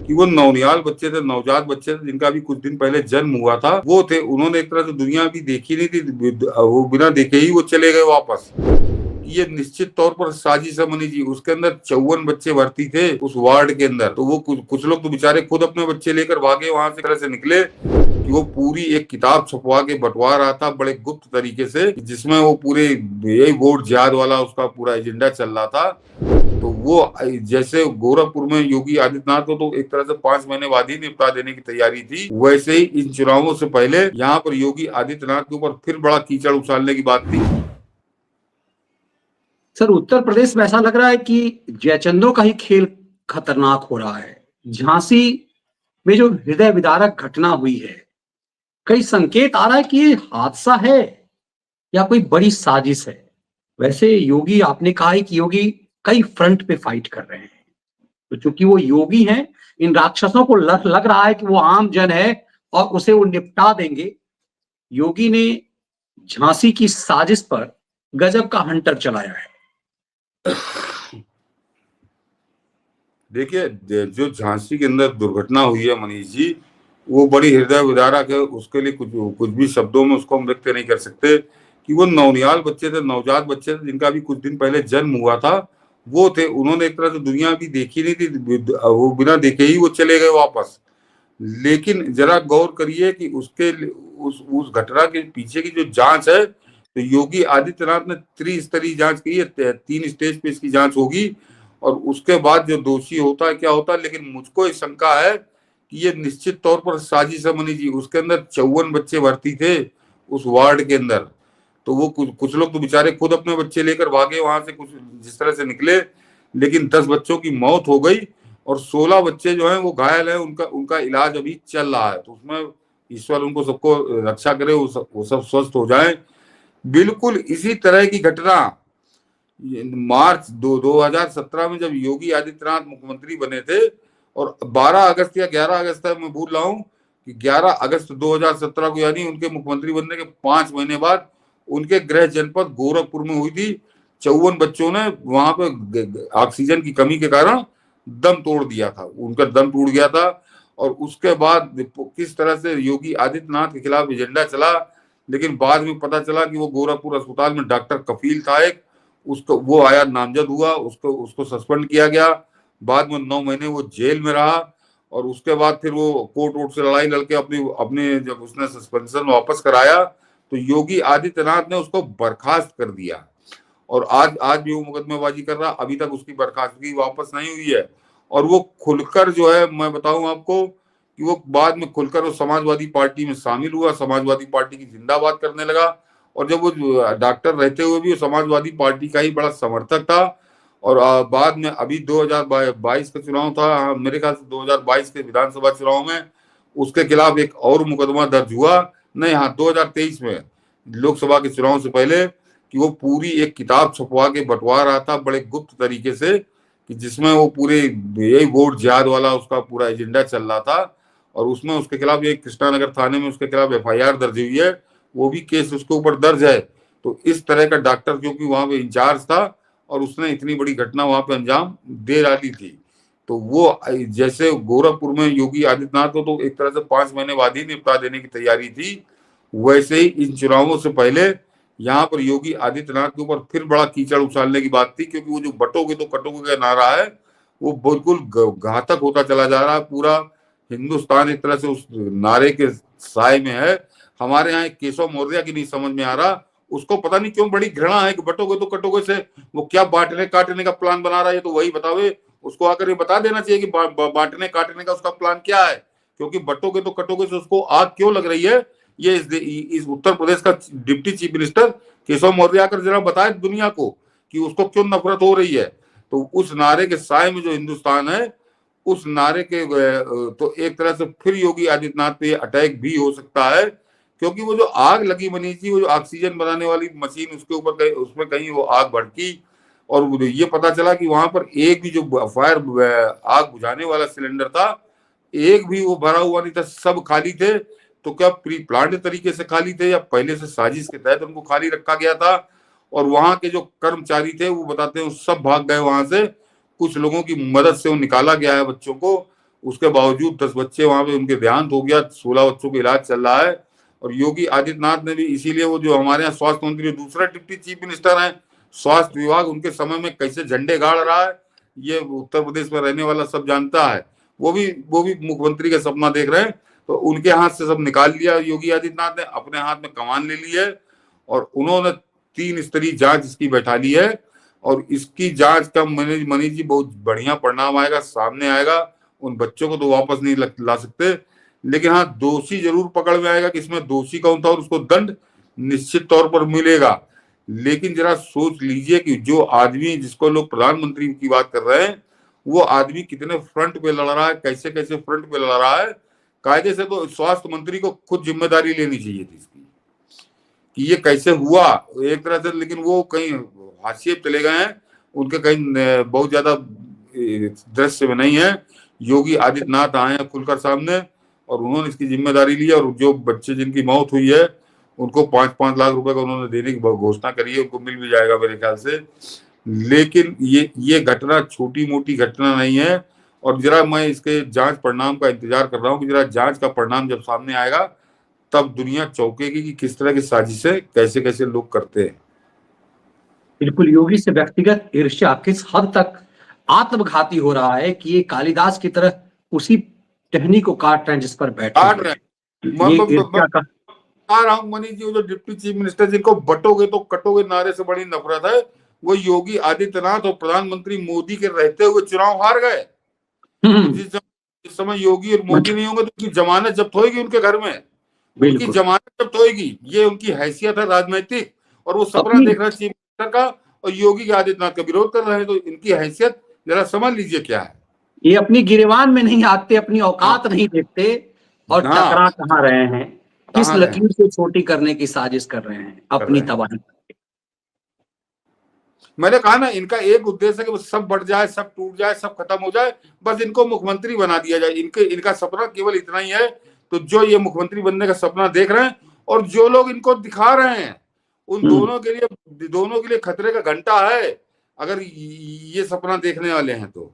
कि वो नौनियाल बच्चे थे, नवजात बच्चे थे, जिनका भी कुछ दिन पहले जन्म हुआ था, वो थे। उन्होंने एक तरह से दुनिया भी देखी नहीं थी, वो बिना देखे ही वो चले गए वापस। ये निश्चित तौर पर साजिश है मनीष जी। उसके अंदर 54 बच्चे भर्ती थे उस वार्ड के अंदर। तो वो कुछ लोग तो बेचारे खुद अपने बच्चे लेकर भागे वहां से, तरह से निकले कि वो पूरी एक किताब छपवा के बंटवा रहा था बड़े गुप्त तरीके से, जिसमें वो पूरे यही वोट जिहाद वाला उसका पूरा एजेंडा चल रहा था। तो वो जैसे गोरखपुर में योगी आदित्यनाथ को तो एक तरह से 5 महीने बाद ही निपटा देने की तैयारी थी, वैसे ही इन चुनावों से पहले यहाँ पर योगी आदित्यनाथ के ऊपर फिर बड़ा कीचड़ उछालने की बात थी। सर, उत्तर प्रदेश में ऐसा लग रहा है कि जयचंद्रों का ही खेल खतरनाक हो रहा है। झांसी में जो हृदय विदारक घटना हुई है, कई संकेत आ रहा है कि ये हादसा है या कोई बड़ी साजिश है। वैसे योगी, आपने कहा है कि योगी कई फ्रंट पे फाइट कर रहे हैं, तो चूंकि वो योगी हैं, इन राक्षसों को लग रहा है कि वो आम जन है और उसे वो निपटा देंगे। योगी ने झांसी की साजिश पर गजब का हंटर चलाया है। देखिए, जो झांसी के अंदर दुर्घटना हुई है मनीष जी, वो बड़ी हृदय विदारक है। उसके लिए कुछ भी शब्दों में उसको हम व्यक्त नहीं कर सकते। कि वो नौनियाल बच्चे थे, नवजात बच्चे थे, जिनका भी कुछ दिन पहले जन्म हुआ था, वो थे। उन्होंने एक तरह से दुनिया भी देखी नहीं थी, वो बिना देखे ही वो चले गए वापस। लेकिन जरा गौर करिए कि उस घटना के पीछे की जो जांच है, तो योगी आदित्यनाथ ने त्रिस्तरीय जांच की है, 3 स्टेज पे इसकी जांच होगी, और उसके बाद जो दोषी होता है क्या होता है। लेकिन मुझको एक शंका है कि ये निश्चित तौर पर साजिश है मनीष जी। उसके अंदर 54 बच्चे भर्ती थे उस वार्ड के अंदर। तो वो कुछ लोग तो बेचारे खुद अपने बच्चे लेकर भागे वहां से, कुछ जिस तरह से निकले। लेकिन 10 बच्चों की मौत हो गई और 16 बच्चे जो हैं वो घायल हैं। उनका उनका इलाज अभी चल रहा है। तो उसमें ईश्वर उनको सबको रक्षा करे, वो सब स्वस्थ हो जाएं। बिल्कुल इसी तरह की घटना मार्च 2017 में जब योगी आदित्यनाथ मुख्यमंत्री बने थे, और 12 अगस्त या 11 अगस्त है, मैं भूल रहा हूँ, कि 11 अगस्त 2017 को, यानी उनके मुख्यमंत्री बनने के 5 महीने बाद उनके गृह जनपद गोरखपुर में हुई थी। 54 बच्चों ने वहां पे ऑक्सीजन की कमी के कारण दम तोड़ दिया था, उनका दम टूट गया था। और उसके बाद किस तरह से योगी आदित्यनाथ के खिलाफ एजेंडा चला। लेकिन बाद में पता चला कि वो गोरखपुर अस्पताल में डॉक्टर कफील था एक, उसको वो आया, नामजद हुआ, उसको उसको सस्पेंड किया गया। बाद में 9 महीने वो जेल में रहा। और उसके बाद फिर वो कोर्ट वोर्ट से लड़ाई लड़के अपनी अपने जब उसने सस्पेंशन वापस कराया, तो योगी आदित्यनाथ ने उसको बर्खास्त कर दिया। और आज भी वो मुकदमेबाजी कर रहा, अभी तक उसकी बर्खास्तगी वापस नहीं हुई है। और वो खुलकर जो है, मैं बताऊं आपको कि वो बाद में खुलकर वो समाजवादी पार्टी में शामिल हुआ, समाजवादी पार्टी की जिंदाबाद करने लगा। और जब वो डॉक्टर रहते हुए भी वो समाजवादी पार्टी का ही बड़ा समर्थक था। और बाद में अभी 2022 का चुनाव था, मेरे ख्याल से 2022 के विधानसभा चुनाव में उसके खिलाफ एक और मुकदमा दर्ज हुआ। नहीं, हाँ, 2023 में लोकसभा के चुनाव से पहले, कि वो पूरी एक किताब छपवा के बंटवा रहा था बड़े गुप्त तरीके से, कि जिसमें वो पूरे यही वोट जिहाद वाला उसका पूरा एजेंडा चल रहा था। और उसमें उसके खिलाफ एक कृष्णानगर थाने में उसके खिलाफ FIR दर्ज हुई है, वो भी केस उसके ऊपर दर्ज है। तो इस तरह का डॉक्टर क्योंकि वहां पे इंचार्ज था, और उसने इतनी बड़ी घटना वहां पे अंजाम दे डाली थी। तो वो जैसे गोरखपुर में योगी आदित्यनाथ को तो एक तरह से 5 महीने बाद ही निपटा देने की तैयारी थी, वैसे ही इन चुनावों से पहले यहाँ पर योगी आदित्यनाथ के ऊपर फिर बड़ा कीचड़ उछालने की बात थी। क्योंकि वो जो बटोगे तो कटोगे का नारा है, वो बिल्कुल घातक होता चला जा रहा है। पूरा हिंदुस्तान एक तरह से उस नारे के साए में है। हमारे यहाँ एक केशव मौर्य की नहीं समझ में आ रहा, उसको पता नहीं क्यों बड़ी घृणा है कि बटोगे तो कटोगे से वो क्या बांटने काटने का प्लान बना रहा है। तो वही बतावे, उसको आकर ये बता देना चाहिए कि बांटने काटने का उसका प्लान क्या है। क्योंकि बटोगे तो कटोगे से उसको आग क्यों लग रही है, ये इस उत्तर प्रदेश का deputy chief minister Keshav Maurya आकर जरा बताए दुनिया को कि उसको क्यों नफरत हो रही है। तो उस नारे के साए में जो हिंदुस्तान है, उस नारे के तो एक तरह से फिर योगी आदित्यनाथ पे अटैक भी हो सकता है। क्योंकि वो जो आग लगी मनीष जी, वो जो ऑक्सीजन बनाने वाली मशीन उसके ऊपर उसमें कहीं वो आग भड़की, और ये पता चला कि वहां पर एक भी जो फायर आग बुझाने वाला सिलेंडर था, एक भी वो भरा हुआ नहीं था, सब खाली थे। तो क्या प्री प्लान्ड तरीके से खाली थे या पहले से साजिश के तहत उनको खाली रखा गया था। और वहां के जो कर्मचारी थे वो बताते हैं सब भाग गए वहां से। कुछ लोगों की मदद से वो निकाला गया है बच्चों को। उसके बावजूद 10 बच्चे वहां पे उनके देहांत हो गया, 16 बच्चों का इलाज चल रहा है। और योगी आदित्यनाथ ने भी इसीलिए, वो जो हमारे यहाँ स्वास्थ्य मंत्री दूसरा डिप्टी चीफ मिनिस्टर है, स्वास्थ्य विभाग उनके समय में कैसे झंडे गाड़ रहा है, ये उत्तर प्रदेश में रहने वाला सब जानता है। वो भी मुख्यमंत्री का सपना देख रहे हैं, तो उनके हाथ से सब निकाल लिया योगी आदित्यनाथ ने, अपने हाथ में कमान ले ली है। और उन्होंने 3 स्तरीय जांच इसकी बैठा ली है, और इसकी जांच का मनीष जी बहुत बढ़िया परिणाम आएगा, सामने आएगा। उन बच्चों को तो वापस नहीं ला सकते, लेकिन हाँ, दोषी जरूर पकड़ में आएगा कि इसमें दोषी कौन था, और उसको दंड निश्चित तौर पर मिलेगा। लेकिन जरा सोच लीजिए कि जो आदमी जिसको लोग प्रधानमंत्री की बात कर रहे हैं, वो आदमी कितने फ्रंट पे लड़ रहा है, कैसे कैसे फ्रंट पे लड़ रहा है। कायदे से तो स्वास्थ्य मंत्री को खुद जिम्मेदारी लेनी चाहिए थी इसकी, कि ये कैसे हुआ एक तरह से। लेकिन वो कहीं हाशिए चले गए हैं, उनके कहीं बहुत ज्यादा दृश्य में नहीं है। योगी आदित्यनाथ आए हैं खुलकर सामने, और उन्होंने इसकी जिम्मेदारी ली है। और जो बच्चे जिनकी मौत हुई है, उनको 5-5 लाख रुपए का उन्होंने देने की घोषणा करी है, उनको मिल भी जाएगा मेरे ख्याल से। लेकिन ये घटना छोटी मोटी घटना नहीं है। और जरा मैं इसके जांच परिणाम का इंतजार कर रहा हूँ कि जरा जांच का परिणाम जब सामने आएगा, तब दुनिया चौंकेगी कि किस तरह की साजिशें कैसे कैसे लोग करते हैं। बिल्कुल, योगी से व्यक्तिगत ईर्ष्या किस हद तक आत्मघाती हो रहा है कि ये कालिदास की तरह उसी टहनी को काट रहे हैं जिस पर बैठे काट हैं। रहे ये हैं। ईर्ष्या का आ रहा हूं मनीष जी, वो जो डिप्टी चीफ मिनिस्टर जिनको बटोगे तो कटोगे नारे से बड़ी नफरत है, वो योगी आदित्यनाथ और प्रधानमंत्री मोदी के रहते हुए चुनाव हार गए। जिस समय योगी और मोदी नहीं होंगे तो उनकी जमानत जब्त होगी उनके घर में, उनकी जमानत जब्त होगी। ये उनकी हैसियत है राजनीतिक, और वो सपना देख रहे हैं चीफ मिनिस्टर का, और योगी आदित्यनाथ का विरोध कर रहे हैं। तो इनकी हैसियत जरा समझ लीजिए क्या है। ये अपनी गिरेबान में नहीं आते, अपनी औकात नहीं देखते, और टकरा कहाँ रहे हैं, किस लकीर से छोटी करने की साजिश कर रहे हैं अपनी तबाही। मैंने कहा ना, इनका एक उद्देश्य है कि सब बढ़ जाए, सब टूट जाए, सब खत्म हो जाए, बस इनको मुख्यमंत्री बना दिया जाए। इनका सपना केवल इतना ही है। तो जो ये मुख्यमंत्री बनने का सपना देख रहे हैं, और जो लोग इनको दिखा रहे हैं, उन दोनों के लिए खतरे का घंटा है, अगर ये सपना देखने वाले हैं तो।